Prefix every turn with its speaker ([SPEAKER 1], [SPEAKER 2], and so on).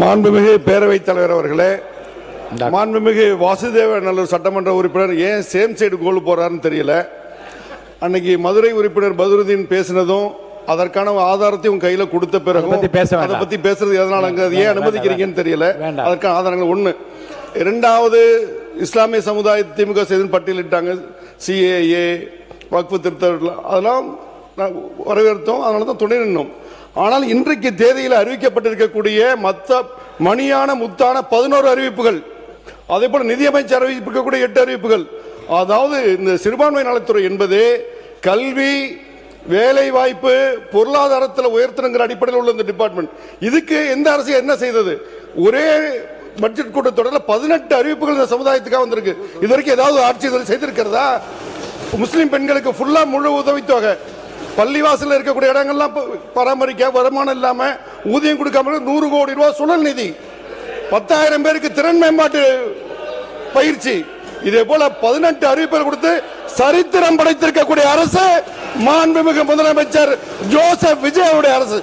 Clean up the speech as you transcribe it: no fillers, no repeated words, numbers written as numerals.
[SPEAKER 1] மாண்புமிகு பேரவைத் தலைவர் அவர்களே, மாண்புமிகு வாசுதேவ நல்லூர் சட்டமன்ற உறுப்பினர் ஏன் சேம் சைடு கோல் போறாருன்னு தெரியல. அன்னைக்கு மதுரை உறுப்பினர் பதுருதீன் பேசினதும் அதற்கான ஆதாரத்தையும் கையில கொடுத்த பிறகு அதை பத்தி பேசுறது எதனால ஏன் அனுமதிக்கிறீங்கன்னு தெரியல. அதற்கான ஆதாரங்கள் ஒண்ணு. இரண்டாவது, இஸ்லாமிய சமுதாய திமுக செய்து பட்டியலிட்டாங்க. சிஏஏ வக்ஃபு திருத்தம் அதெல்லாம் வரவேற்றோம். அதனாலதான் துணை நின்னோம். ஆனால் இன்றைக்கு தேதியில் அறிவிக்கப்பட்டிருக்கக்கூடிய மணியான முத்தான 11 அறிவிப்புகள், அதே போல நிதியமைச்சர் அறிவிக்கக்கூடிய 8 அறிவிப்புகள், அதாவது இந்த சிறுபான்மை நலத்துறை என்பது கல்வி, வேலை வாய்ப்பு, பொருளாதாரத்தில் உயர்த்தணுங்கிற அடிப்படையில் உள்ள இந்த டிபார்ட்மெண்ட். இதுக்கு எந்த அரசு என்ன செய்தது? ஒரே பட்ஜெட் கூட்டத்தொடரில் 18 அறிவிப்புகள் இந்த சமுதாயத்துக்காக வந்திருக்கு. இது வரைக்கும் ஏதாவது ஆட்சி செய்திருக்கிறதா? முஸ்லிம் பெண்களுக்கு ஃபுல்லா முழு உதவித்தொகை, பள்ளிவாசல் இருக்கக்கூடிய இடங்கள்லாம் பராமரிக்க வருமானம் இல்லாம ஊதியம் கொடுக்காம 100 கோடி ரூபாய் சுழல் நிதி, 10,000 பேருக்கு திறன் மேம்பாட்டு பயிற்சி, இதே போல 18 அறிவிப்புகள் கொடுத்து சரித்திரம் படைத்திருக்கக்கூடிய அரசு மாண்புமிகு முதலமைச்சர் ஜோசப் விஜய் அரசு.